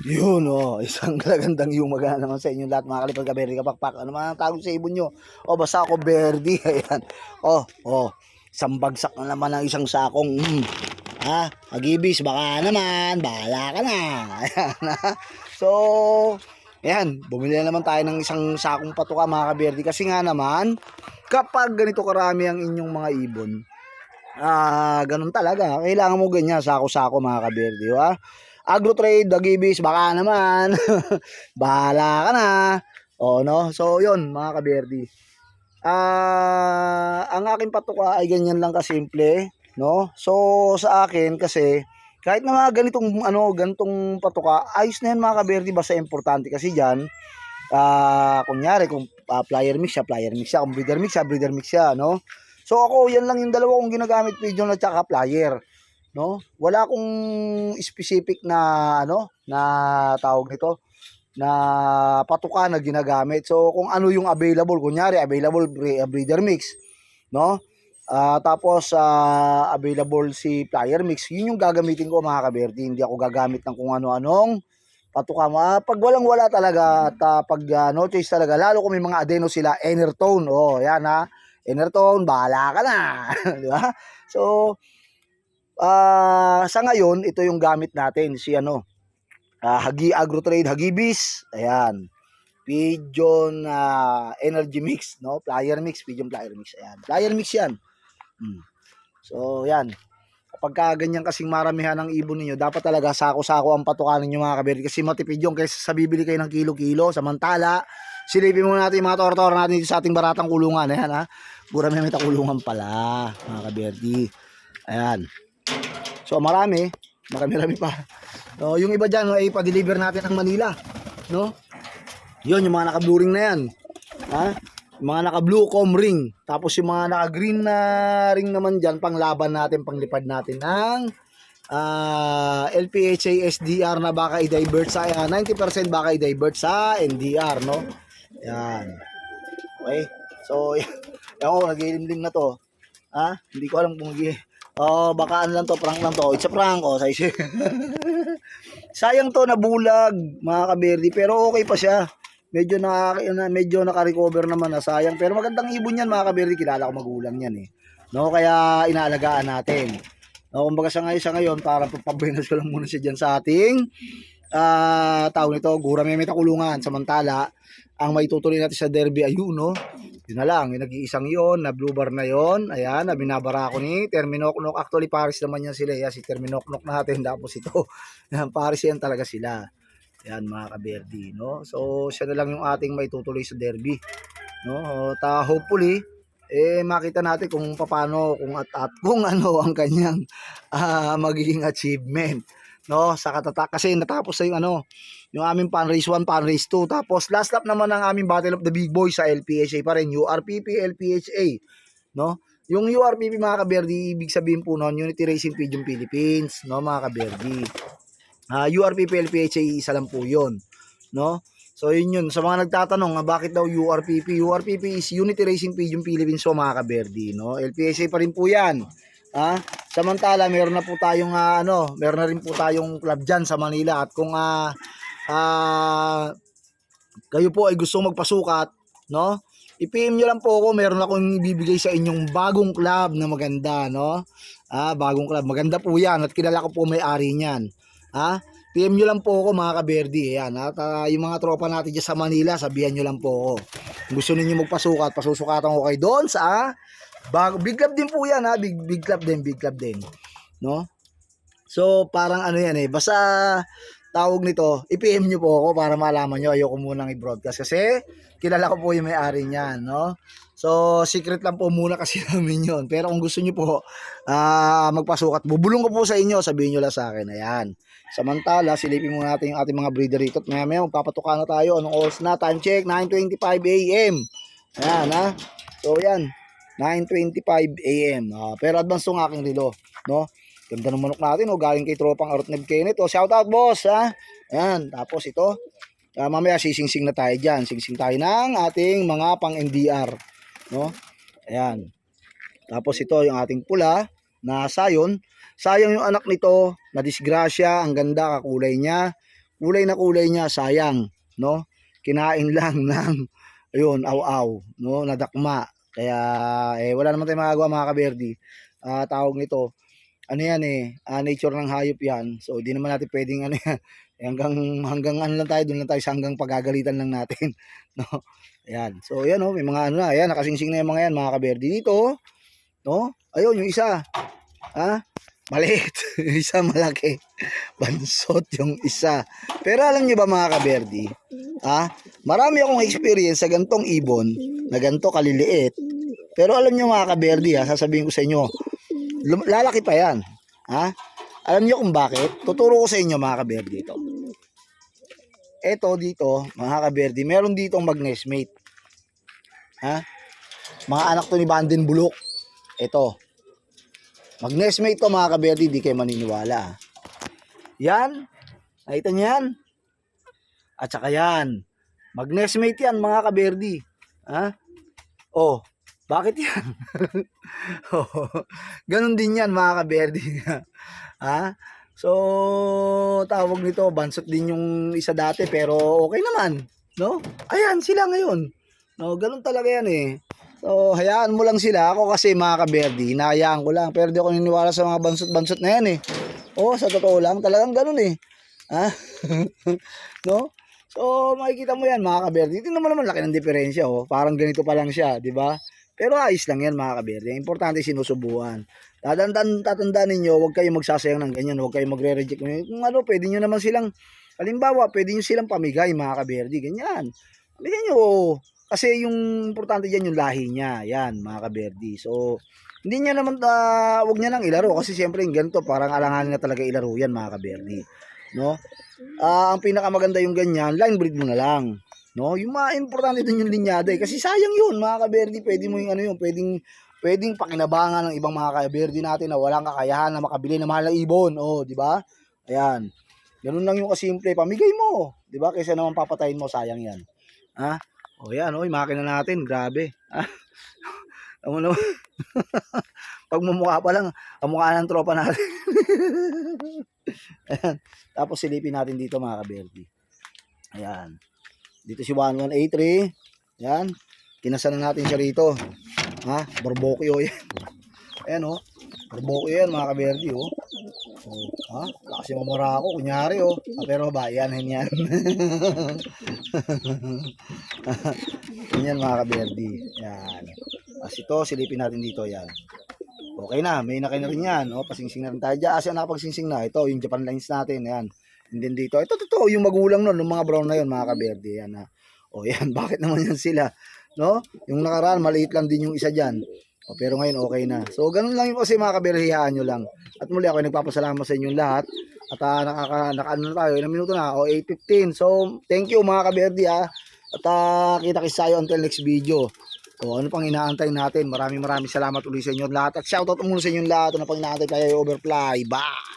Yun, isang magandang umaga naman sa inyo lahat mga kalipad ka-Berdi kapakpak. Ano man ang tawag sa ibon nyo? Basta ako Berdi, ayan. Isang bagsak na naman ng isang sakong. Agibis, baka naman, bahala ka na. Ayan, ha? So, ayan, bumili na naman tayo ng isang sakong patuka mga ka-Berdi. Kasi nga naman, kapag ganito karami ang inyong mga ibon, ganun talaga. Kailangan mo ganyan, sako-sako mga ka-Berdi, ha? Agro trade, dagibis, baka naman. Bahala ka na. No? So, yun, mga kaberdi. Ang aking patuka ay ganyan lang kasimple, no? So, sa akin kasi, kahit na mga ganitong patuka, ayos na yan mga kaberdi, basta importante kasi diyan, kunyari, kung flyer mix siya, kung breeder mix siya, no? So, ako, yan lang yung dalawa kong ginagamit, pigeon at saka flyer. No? Wala akong specific na na tawag nito na patuka na ginagamit. So kung ano yung available, kunyari available breeder mix, no? Tapos available si flyer mix, yun yung gagamitin ko mga kaberdi. Hindi ako gagamit ng kung ano-anong patuka. Pag walang-wala talaga at pag no choice talaga, lalo kung may mga adeno sila, Enertone. Yan Enertone, bahala ka na. Di ba? So sa ngayon, ito yung gamit natin, si Hagi Agro Trade, Hagibis, ayan. Pigeon Energy Mix, no? Flyer Mix, Pigeon Flyer Mix, ayan. Flyer Mix yan. So, yan. Kapag ganyan kasing maramihan ng ibon niyo, dapat talaga sako-sako ang patukanan niyo mga kaberdi kasi matipid yung kaysa sa bibili kayo ng kilo-kilo. Samantala, silipin muna natin yung mga tor-tor natin dito sa ating baratang kulungan. Ayan ha. Pura may kulungan pala, mga kaberdi. Ayan. So marami pa. So, yung iba diyan ay pa-deliver natin ng Manila, no? 'Yon yung mga naka-blue ring na 'yan. Yung mga naka-blue com ring. Tapos yung mga naka-green na ring naman diyan panglaban natin, panglipad natin ng LPHA SDR na baka i-divert sa 90% baka i-divert sa NDR, no? Yan. Okay. So, ako nagilimlim na to. Hindi ko alam kung baka ano lang to, prank lang to. It's a prank, say. Sayang to, nabulag, mga kaberdi, pero okay pa siya. Medyo naka-recover naman na, sayang. Pero magandang ibon yan, mga kaberdi, kilala ko magulang yan eh. No, kaya inaalagaan natin. No, kumbaga sa ngayon, para papabinas ko lang muna siya diyan sa ating tawag nito, gurame may kulungan. Samantala, ang maitutuloy natin sa derby ayun, no? Yun na lang, yung nag-iisang yon, na blue bar na yon. Ayan, na binabara ko ni Terminoknok. Actually, Paris naman yan sila. Si Terminoknok natin. Tapos ito, yan, Paris yan talaga sila. Ayan, mga kaberdi, no? So, siya na lang yung ating maitutuloy sa derby. No? Hopefully, makita natin kung paano, kung ano ang kanyang magiging achievement. No? Sa kasi natapos na yung aming pan race 1, pan race 2. Tapos last lap naman ng aming Battle of the Big Boys sa LPHA pa rin, URPP LPHA, no? Yung URPP mga kaberdi, ibig sabihin po noon, Unity Racing Pigeon Philippines, no mga kaberdi. URPP LPHA isa lang po 'yon, no? So yun sa mga nagtatanong bakit daw URPP? URPP is Unity Racing Pigeon Philippines po mga kaberdi, no? LPHA pa rin po 'yan. Samantala meron na po tayong meron na rin po tayong club diyan sa Manila at kung kayo po ay gusto magpasukat, no? I-PM nyo lang po ako, meron akong ibibigay sa inyong bagong club na maganda, no? Bagong club, maganda po 'yan at kilala ko po may-ari niyan. PM nyo lang po ako mga kaberdi, ayan. At yung mga tropa natin dyan sa Manila, sabihan nyo lang po ako. Kung gusto niyo magpasukat, pasusukatan ko kayo doon sa big club din po 'yan, big club din, no? So parang yan basta tawag nito, i-PM nyo po ako para malaman nyo. Ayoko munang i-broadcast kasi kilala ko po yung may-ari niyan, no? So, secret lang po muna kasi namin yun. Pero kung gusto nyo po magpasukat, bubulong ko po sa inyo, sabihin nyo lang sa akin. Ayan. Samantala, silipin muna natin yung ating mga breeder rito. At maya magpapatuka na tayo. Anong oras na? Time check, 9:25 AM. Ayan, So, yan. 9:25 AM. Pero advance yung aking relo, no? Ganda ng manok natin, galing kay tropang Arotneb Kenneth. Shout out boss, Ayan, tapos ito, mamaya sisingsing na tayo diyan. Singsing tayo ng ating mga pang NDR, no? Ayan. Tapos ito yung ating pula na sayon. Sayang yung anak nito, na disgrasya, ang ganda kakulay niya. kulay na kulay niya, sayang, no? Kinain lang ng, ayun, aw-aw, no? Nadakma. Kaya, wala naman tayong magagawa mga kaberdi. Tawag nito, ano yan nature ng hayop yan. So, di naman natin pwedeng, ano yan, hanggang ano lang tayo, doon lang tayo sa hanggang pagagalitan lang natin, no? Ayan. So, ayan, may mga ano na, ayan, nakasingsing na yung mga yan, mga kaberdi. Dito, no? Ayun, yung isa, maliit. Yung isa malaki. Bansot yung isa. Pero alam niyo ba mga kaberdi, marami akong experience sa gantong ibon, na ganto kaliliit. Pero alam niyo mga kaberdi, sasabihin ko sa inyo, lalaki pa yan. Alam niyo kung bakit? Tuturo ko sa inyo mga kaberdi ito. Ito dito, mga kaberdi, meron ditong mag-nestmate. Mga anak to ni Banden Bulok. Ito. Mag-nestmate to mga kaberdi, di kayo maniniwala. Yan. Nakita niyo yan? At saka yan. Mag-nestmate yan mga kaberdi. Oh, bakit yan? Ganun din yan mga kaberdi. So, tawag nito, bansot din yung isa dati pero okay naman, no? Ayan, sila ngayon. No, ganun talaga yan So, hayaan mo lang sila. Ako kasi mga kaberdi, hinahayaan ko lang. Pero di ako niniwala sa mga bansot-bansot na yan sa totoo lang, talagang ganun no? So, makikita mo yan mga kaberdi. Ito naman laki ng diferensya Parang ganito pa lang siya, di ba? Pero ayos lang yan mga kaberdi. Ang importante sinusubuan. Tatandaan ninyo, huwag kayong magsasayang ng ganyan, huwag kayong magre-reject. Kung pwede nyo naman silang, halimbawa, pwede nyo silang pamigay mga kaberdi, ganyan. Pamigay nyo, kasi yung importante dyan yung lahi niya, yan mga kaberdi. So, hindi niya naman, huwag niya lang ilaro, kasi siyempre yung ganito, parang alanganin na talaga ilaro yan mga kaberdi. No? Ang pinakamaganda yung ganyan, line breed mo na lang. No? Yung mga importante dun yung linyada kasi sayang yun mga kaberdi, pwede mo yung pwedeng pakinabangan ng ibang mga kaberdi natin na walang kakayahan na makabili ng mahal na ibon. Di ba? Ayan. Ganun lang yung kasimple. Pamigay mo. Di ba? Kaysa naman papatayin mo, sayang yan. Yan, yung makina natin. Grabe. Ano naman? Pagmumukha pa lang, ang mukha ng tropa natin. Ayan. Tapos silipin natin dito mga kaberdi. Ayan. Dito si 1183. Ayan. Kinasan na natin siya rito. Barbecue yan. Ayan barbecue yan mga kaberdi lakas yung mamura ako kunyari pero bayanan yan. Yan mga kaberdi. Yan. As ito silipin natin dito yan. Okay na, may na rin yan pasingsing na rin tayo dyan. Kasi nakapagsingsing na ito yung Japan lines natin. Ayan. And then dito ito yung magulang nun ng mga brown na yun mga kaberdi. Yan yan bakit naman yan sila no? Yung nakaraan, maliit lang din yung isa dyan. Pero ngayon, okay na. So, ganun lang yung kasi mga kaberhiyaan nyo lang. At muli ako nagpapasalamat sa inyong lahat. At naka-ano na tayo, ilang minuto na, 8:15. So, thank you mga kaberdi At kita-kits tayo until next video. Ano pang inaantay natin? Maraming salamat ulit sa inyo lahat. At shoutout muna sa inyong lahat. Ano pang inaantay tayo, overfly. Bye!